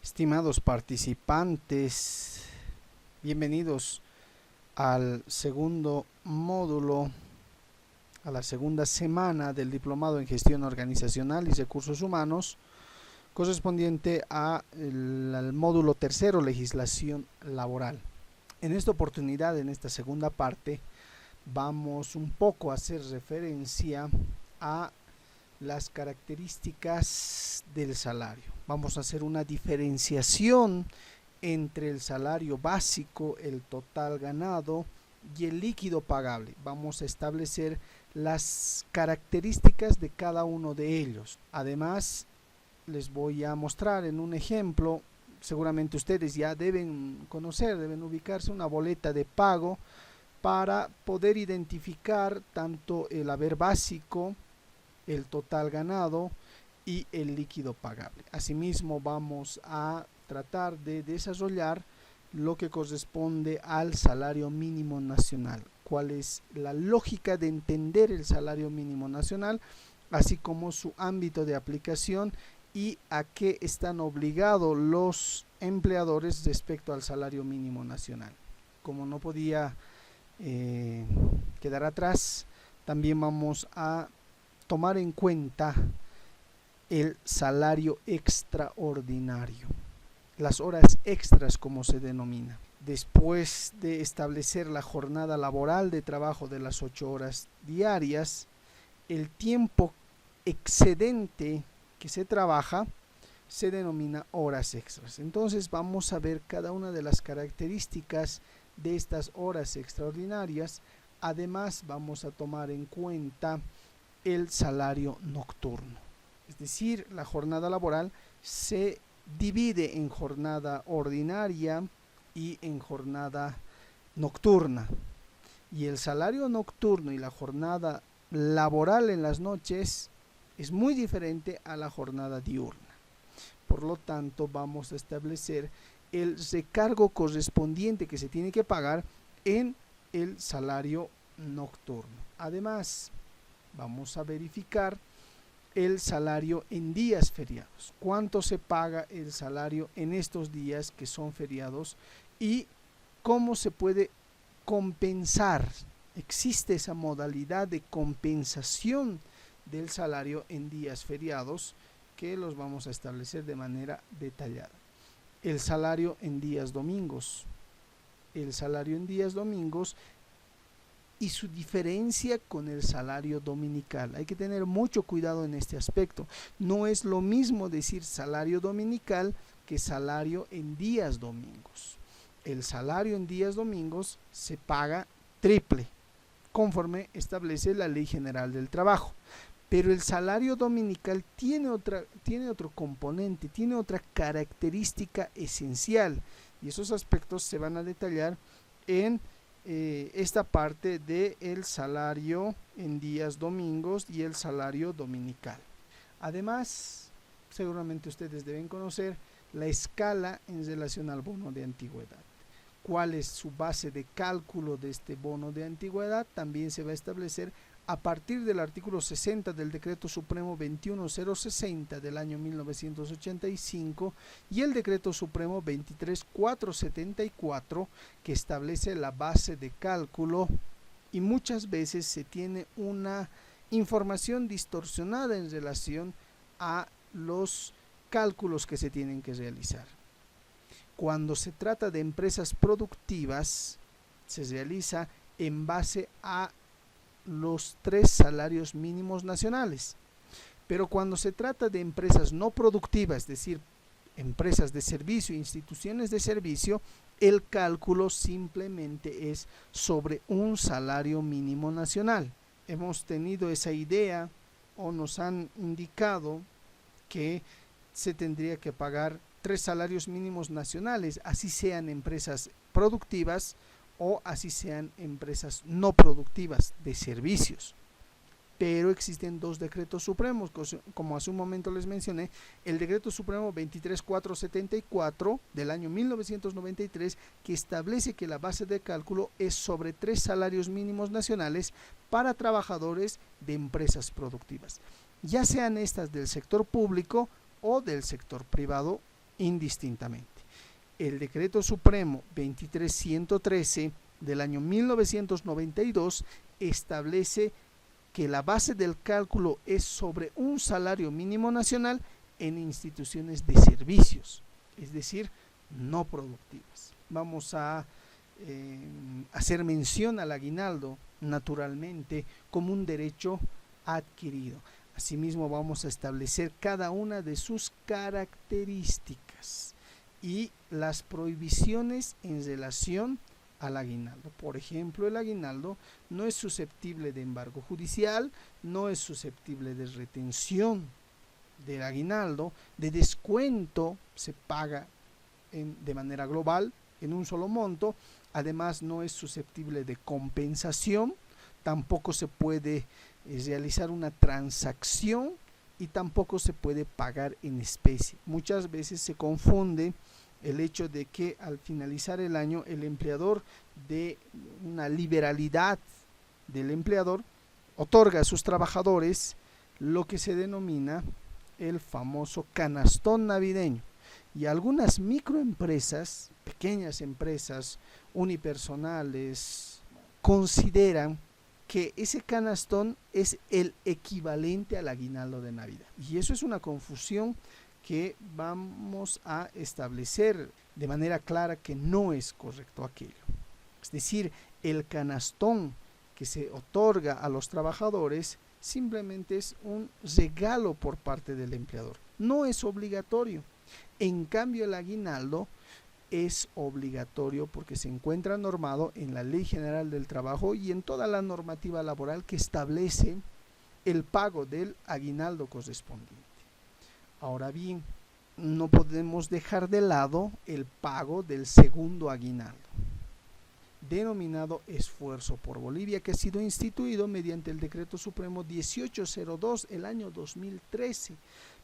Estimados participantes, bienvenidos al segundo módulo, a la segunda semana del Diplomado en Gestión Organizacional y Recursos Humanos, correspondiente al módulo tercero, Legislación Laboral. En esta oportunidad, en esta segunda parte, vamos un poco a hacer referencia a las características del salario. Vamos a hacer una diferenciación entre el salario básico, el total ganado y el líquido pagable. Vamos a establecer las características de cada uno de ellos. Además, les voy a mostrar en un ejemplo, seguramente ustedes ya deben conocer, deben ubicarse una boleta de pago para poder identificar tanto el haber básico, el total ganado y el líquido pagable. Asimismo, vamos a tratar de desarrollar lo que corresponde al salario mínimo nacional. ¿Cuál es la lógica de entender el salario mínimo nacional, así como su ámbito de aplicación y a qué están obligados los empleadores respecto al salario mínimo nacional? Como no podía quedar atrás, también vamos a tomar en cuenta el salario extraordinario, las horas extras como se denomina. Después de establecer la jornada laboral de trabajo de las 8 horas diarias, el tiempo excedente que se trabaja se denomina horas extras. Entonces vamos a ver cada una de las características de estas horas extraordinarias. Además, vamos a tomar en cuenta el salario nocturno, es decir, la jornada laboral se divide en jornada ordinaria y en jornada nocturna, y el salario nocturno y la jornada laboral en las noches es muy diferente a la jornada diurna. Por lo tanto, vamos a establecer el recargo correspondiente que se tiene que pagar en el salario nocturno. Además, vamos a verificar el salario en días feriados. ¿Cuánto se paga el salario en estos días que son feriados y cómo se puede compensar? Existe esa modalidad de compensación del salario en días feriados que los vamos a establecer de manera detallada. El salario en días domingos. El salario en días domingos y su diferencia con el salario dominical. Hay que tener mucho cuidado en este aspecto. No es lo mismo decir salario dominical que salario en días domingos. El salario en días domingos se paga triple, conforme establece la Ley General del Trabajo. Pero el salario dominical tiene otro componente, tiene otra característica esencial, y esos aspectos se van a detallar en esta parte del salario en días domingos y el salario dominical. Además, seguramente ustedes deben conocer la escala en relación al bono de antigüedad. ¿Cuál es su base de cálculo de este bono de antigüedad? También se va a establecer a partir del artículo 60 del Decreto Supremo 21060 del año 1985 y el Decreto Supremo 23474, que establece la base de cálculo, y muchas veces se tiene una información distorsionada en relación a los cálculos que se tienen que realizar. Cuando se trata de empresas productivas, se realiza en base a los 3 salarios mínimos nacionales. Pero cuando se trata de empresas no productivas, es decir, empresas de servicio, instituciones de servicio, el cálculo simplemente es sobre un salario mínimo nacional. Hemos tenido esa idea o nos han indicado que se tendría que pagar 3 salarios mínimos nacionales, así sean empresas productivas o así sean empresas no productivas de servicios. Pero existen 2 decretos supremos, como hace un momento les mencioné, el Decreto Supremo 23474 del año 1993, que establece que la base de cálculo es sobre 3 salarios mínimos nacionales para trabajadores de empresas productivas, ya sean estas del sector público o del sector privado indistintamente. El Decreto Supremo 23113 del año 1992 establece que la base del cálculo es sobre un salario mínimo nacional en instituciones de servicios, es decir, no productivas. Vamos a hacer mención al aguinaldo, naturalmente, como un derecho adquirido. Asimismo, vamos a establecer cada una de sus características y las prohibiciones en relación al aguinaldo. Por ejemplo, el aguinaldo no es susceptible de embargo judicial, no es susceptible de retención del aguinaldo, de descuento, se paga de manera global en un solo monto. Además, no es susceptible de compensación, tampoco se puede realizar una transacción y tampoco se puede pagar en especie. Muchas veces se confunde el hecho de que al finalizar el año el empleador, de una liberalidad del empleador, otorga a sus trabajadores lo que se denomina el famoso canastón navideño. Y algunas microempresas, pequeñas empresas unipersonales, consideran que ese canastón es el equivalente al aguinaldo de Navidad. Y eso es una confusión que vamos a establecer de manera clara que no es correcto aquello. Es decir, el canastón que se otorga a los trabajadores simplemente es un regalo por parte del empleador. No es obligatorio. En cambio, el aguinaldo es obligatorio porque se encuentra normado en la Ley General del Trabajo y en toda la normativa laboral que establece el pago del aguinaldo correspondiente. Ahora bien, no podemos dejar de lado el pago del segundo aguinaldo, denominado Esfuerzo por Bolivia, que ha sido instituido mediante el Decreto Supremo 1802 el año 2013.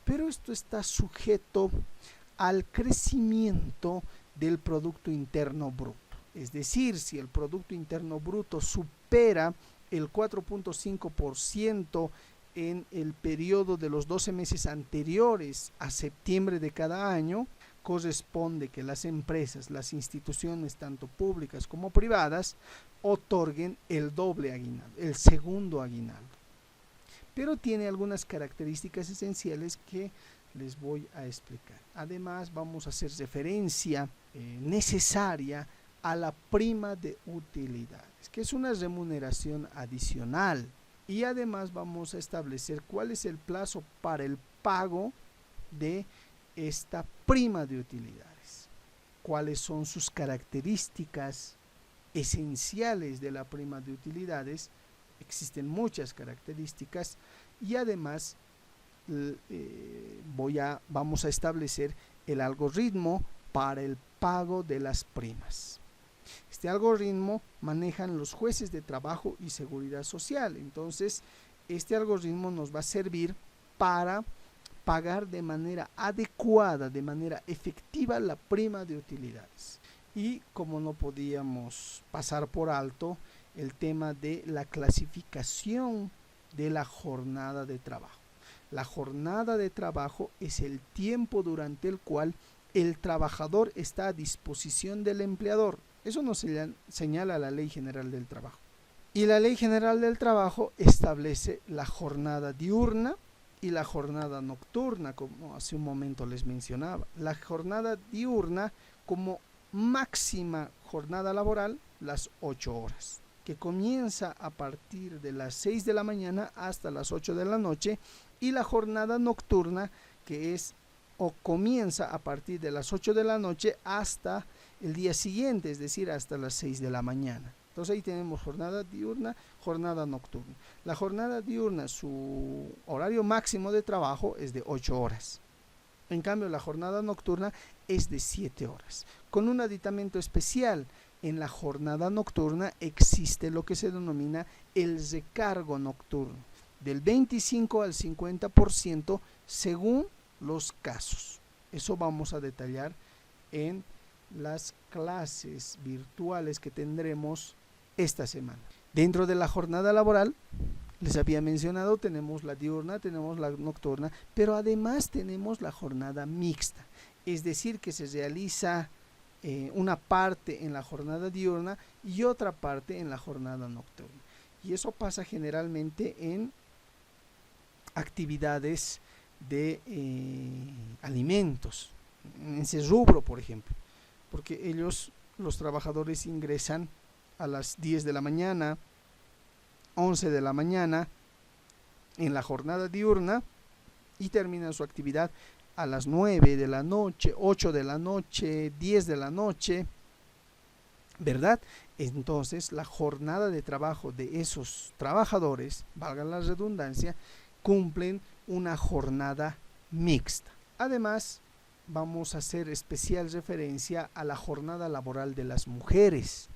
Pero esto está sujeto al crecimiento del Producto Interno Bruto. Es decir, si el Producto Interno Bruto supera el 4.5% en el periodo de los 12 meses anteriores a septiembre de cada año, corresponde que las empresas, las instituciones, tanto públicas como privadas, otorguen el doble aguinaldo, el segundo aguinaldo. Pero tiene algunas características esenciales que les voy a explicar. Además, vamos a hacer referencia necesaria a la prima de utilidades, que es una remuneración adicional. Y además vamos a establecer cuál es el plazo para el pago de esta prima de utilidades, cuáles son sus características esenciales de la prima de utilidades. Existen muchas características y además vamos a establecer el algoritmo para el pago de las primas. Este algoritmo manejan los jueces de trabajo y seguridad social. Entonces, este algoritmo nos va a servir para pagar de manera adecuada, de manera efectiva la prima de utilidades. Y como no podíamos pasar por alto el tema de la clasificación de la jornada de trabajo. La jornada de trabajo es el tiempo durante el cual el trabajador está a disposición del empleador. Eso nos señala la Ley General del Trabajo. Y la Ley General del Trabajo establece la jornada diurna y la jornada nocturna, como hace un momento les mencionaba. La jornada diurna como máxima jornada laboral, las 8 horas, que comienza a partir de las 6 de la mañana hasta las 8 de la noche, y la jornada nocturna, que es o comienza a partir de las 8 de la noche hasta el día siguiente, es decir, hasta las 6 de la mañana. Entonces ahí tenemos jornada diurna, jornada nocturna. La jornada diurna, su horario máximo de trabajo es de 8 horas. En cambio, la jornada nocturna es de 7 horas. Con un aditamento especial, en la jornada nocturna existe lo que se denomina el recargo nocturno, del 25 al 50% según los casos. Eso vamos a detallar en las clases virtuales que tendremos esta semana. Dentro de la jornada laboral, les había mencionado, tenemos la diurna, tenemos la nocturna, pero además tenemos la jornada mixta. es decir, que se realiza una parte en la jornada diurna y otra parte en la jornada nocturna. Y eso pasa generalmente en actividades de alimentos, en ese rubro, por ejemplo, porque ellos, los trabajadores, ingresan a las 10 de la mañana, 11 de la mañana en la jornada diurna y terminan su actividad a las 9 de la noche, 8 de la noche, 10 de la noche, ¿verdad? Entonces la jornada de trabajo de esos trabajadores, valga la redundancia, cumplen una jornada mixta. Además, vamos a hacer especial referencia a la jornada laboral de las mujeres,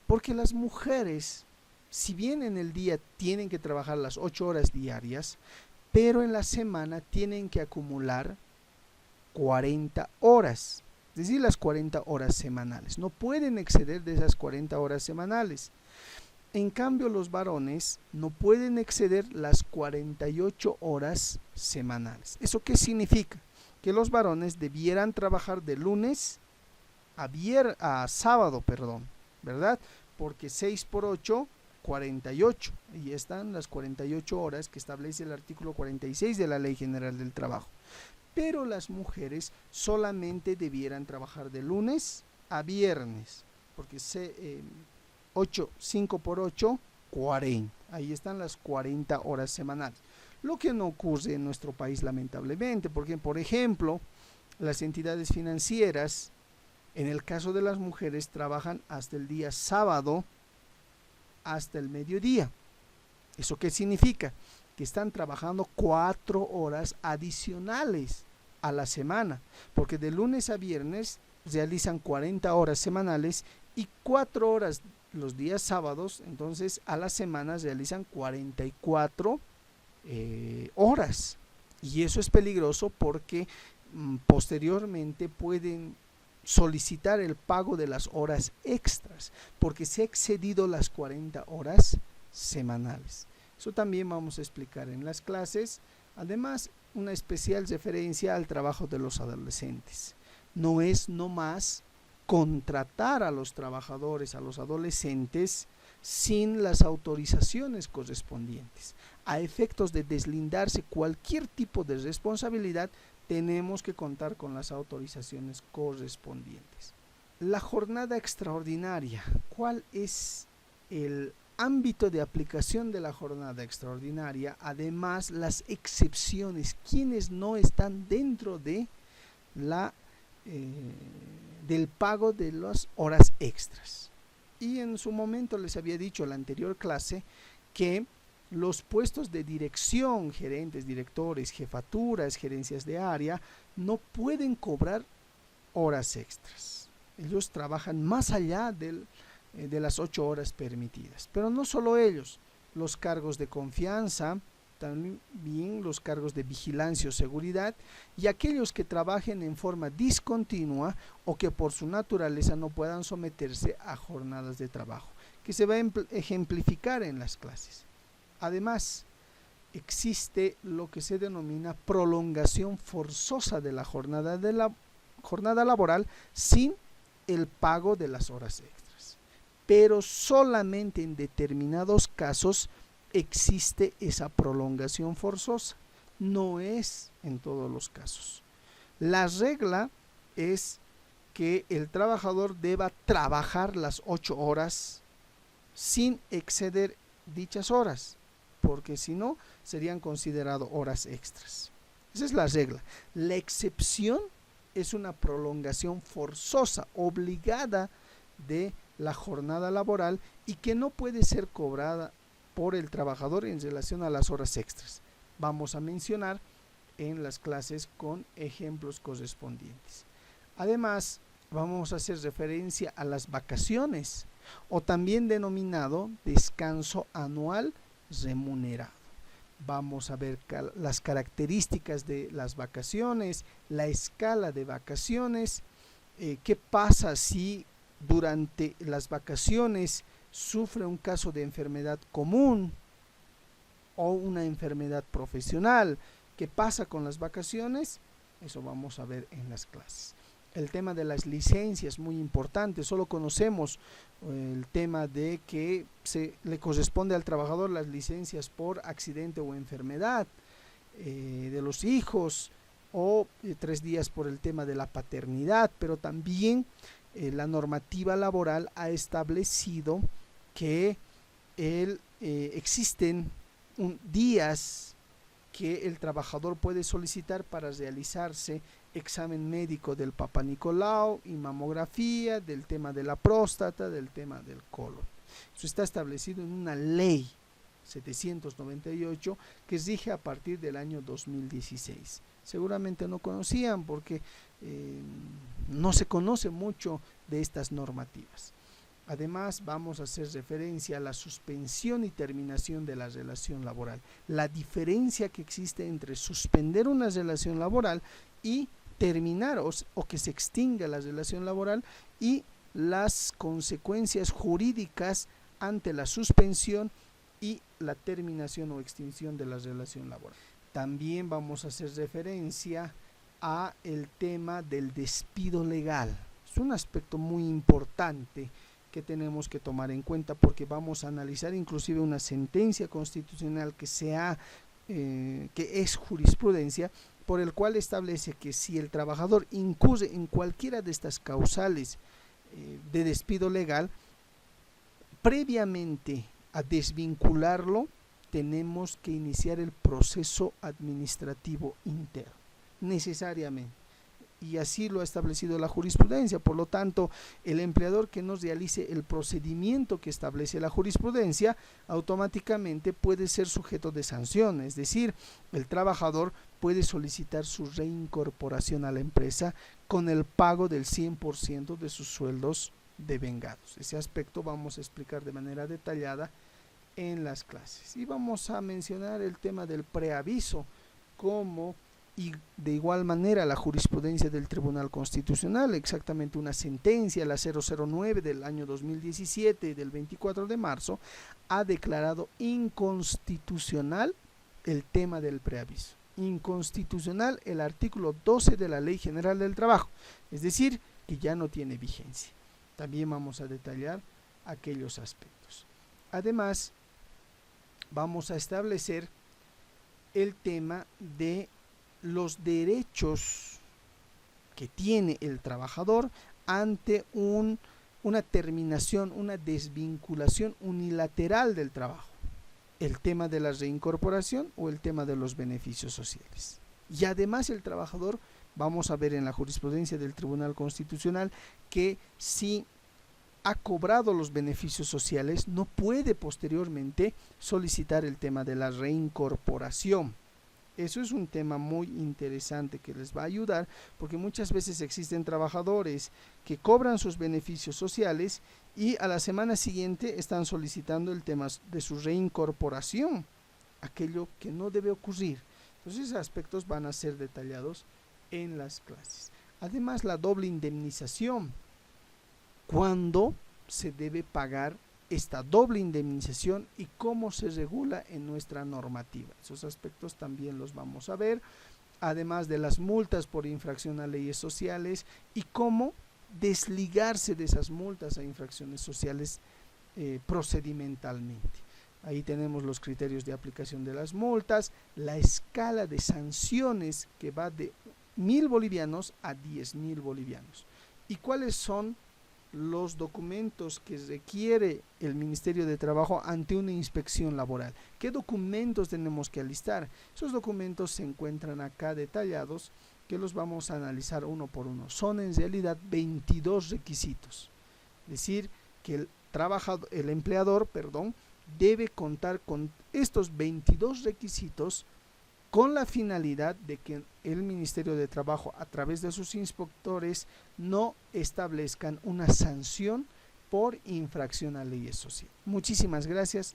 porque las mujeres, si bien en el día tienen que trabajar las 8 horas diarias, pero en la semana tienen que acumular 40 horas, es decir, las 40 horas semanales. No pueden exceder de esas 40 horas semanales. En cambio, los varones no pueden exceder las 48 horas semanales. ¿Eso qué significa? Que los varones debieran trabajar de lunes a sábado, ¿verdad? Porque 6 por 8, 48. Ahí están las 48 horas que establece el artículo 46 de la Ley General del Trabajo. Pero las mujeres solamente debieran trabajar de lunes a viernes, porque 5 por 8, 40. Ahí están las 40 horas semanales. Lo que no ocurre en nuestro país, lamentablemente, porque, por ejemplo, las entidades financieras, en el caso de las mujeres, trabajan hasta el día sábado, hasta el mediodía. ¿Eso qué significa? Que están trabajando 4 horas adicionales a la semana, porque de lunes a viernes realizan 40 horas semanales y 4 horas los días sábados. Entonces a la semana realizan 44 horas, y eso es peligroso porque posteriormente pueden solicitar el pago de las horas extras, porque se ha excedido las 40 horas semanales. Eso también vamos a explicar en las clases. Además, una especial referencia al trabajo de los adolescentes. No es nomás contratar a los trabajadores, a los adolescentes, sin las autorizaciones correspondientes. A efectos de deslindarse cualquier tipo de responsabilidad, tenemos que contar con las autorizaciones correspondientes. La jornada extraordinaria. ¿Cuál es el ámbito de aplicación de la jornada extraordinaria? Además, las excepciones, quienes no están dentro de del pago de las horas extras. Y en su momento les había dicho en la anterior clase que los puestos de dirección, gerentes, directores, jefaturas, gerencias de área, no pueden cobrar horas extras. Ellos trabajan más allá de las 8 horas permitidas. Pero no solo ellos, los cargos de confianza, también los cargos de vigilancia o seguridad, y aquellos que trabajen en forma discontinua o que por su naturaleza no puedan someterse a jornadas de trabajo, que se va a ejemplificar en las clases. Además, existe lo que se denomina prolongación forzosa de la jornada laboral sin el pago de las horas extras. Pero solamente en determinados casos existe esa prolongación forzosa. No es en todos los casos. La regla es que el trabajador deba trabajar las 8 horas sin exceder dichas horas, porque si no, serían consideradas horas extras. Esa es la regla. La excepción es una prolongación forzosa, obligada de la jornada laboral y que no puede ser cobrada por el trabajador en relación a las horas extras. Vamos a mencionar en las clases con ejemplos correspondientes. Además, vamos a hacer referencia a las vacaciones, o también denominado descanso anual remunerado. Vamos a ver las características de las vacaciones, la escala de vacaciones, qué pasa si durante las vacaciones sufre un caso de enfermedad común o una enfermedad profesional. ¿Qué pasa con las vacaciones? Eso vamos a ver en las clases. El tema de las licencias, muy importante. Solo conocemos el tema de que le corresponde al trabajador las licencias por accidente o enfermedad de los hijos, o 3 días por el tema de la paternidad, pero también la normativa laboral ha establecido que existen días que el trabajador puede solicitar para realizarse examen médico del Papa Nicolau y mamografía, del tema de la próstata, del tema del colon. Eso está establecido en una ley 798 que rige a partir del año 2016. Seguramente no conocían porque no se conoce mucho de estas normativas. Además, vamos a hacer referencia a la suspensión y terminación de la relación laboral. La diferencia que existe entre suspender una relación laboral y terminar o que se extinga la relación laboral, y las consecuencias jurídicas ante la suspensión y la terminación o extinción de la relación laboral. También vamos a hacer referencia a el tema del despido legal. Es un aspecto muy importante que tenemos que tomar en cuenta, porque vamos a analizar inclusive una sentencia constitucional que es jurisprudencia, por el cual establece que si el trabajador incurre en cualquiera de estas causales de despido legal, previamente a desvincularlo tenemos que iniciar el proceso administrativo interno, necesariamente. Y así lo ha establecido la jurisprudencia. Por lo tanto, el empleador que no realice el procedimiento que establece la jurisprudencia, automáticamente puede ser sujeto de sanción. Es decir, el trabajador puede solicitar su reincorporación a la empresa con el pago del 100% de sus sueldos devengados. Ese aspecto vamos a explicar de manera detallada en las clases. Y vamos a mencionar el tema del preaviso, y de igual manera la jurisprudencia del Tribunal Constitucional, exactamente una sentencia, la 009 del año 2017, del 24 de marzo, ha declarado inconstitucional el tema del preaviso. Inconstitucional el artículo 12 de la Ley General del Trabajo, es decir, que ya no tiene vigencia. También vamos a detallar aquellos aspectos. Además, vamos a establecer el tema de los derechos que tiene el trabajador ante una terminación, una desvinculación unilateral del trabajo, el tema de la reincorporación o el tema de los beneficios sociales. Y además el trabajador, vamos a ver en la jurisprudencia del Tribunal Constitucional, que si ha cobrado los beneficios sociales, no puede posteriormente solicitar el tema de la reincorporación. Eso es un tema muy interesante que les va a ayudar, porque muchas veces existen trabajadores que cobran sus beneficios sociales y a la semana siguiente están solicitando el tema de su reincorporación, aquello que no debe ocurrir. Entonces, esos aspectos van a ser detallados en las clases. Además, la doble indemnización. ¿Cuándo se debe pagar esta doble indemnización y cómo se regula en nuestra normativa? Esos aspectos también los vamos a ver, además de las multas por infracción a leyes sociales y cómo desligarse de esas multas a infracciones sociales procedimentalmente. Ahí tenemos los criterios de aplicación de las multas, la escala de sanciones que va de 1.000 bolivianos a 10.000 bolivianos. ¿Y cuáles son los documentos que requiere el Ministerio de Trabajo ante una inspección laboral? ¿Qué documentos tenemos que alistar? Esos documentos se encuentran acá detallados, que los vamos a analizar uno por uno. Son en realidad 22 requisitos. Es decir, que el empleador debe contar con estos 22 requisitos con la finalidad de que el Ministerio de Trabajo, a través de sus inspectores, no establezcan una sanción por infracción a leyes sociales. Muchísimas gracias.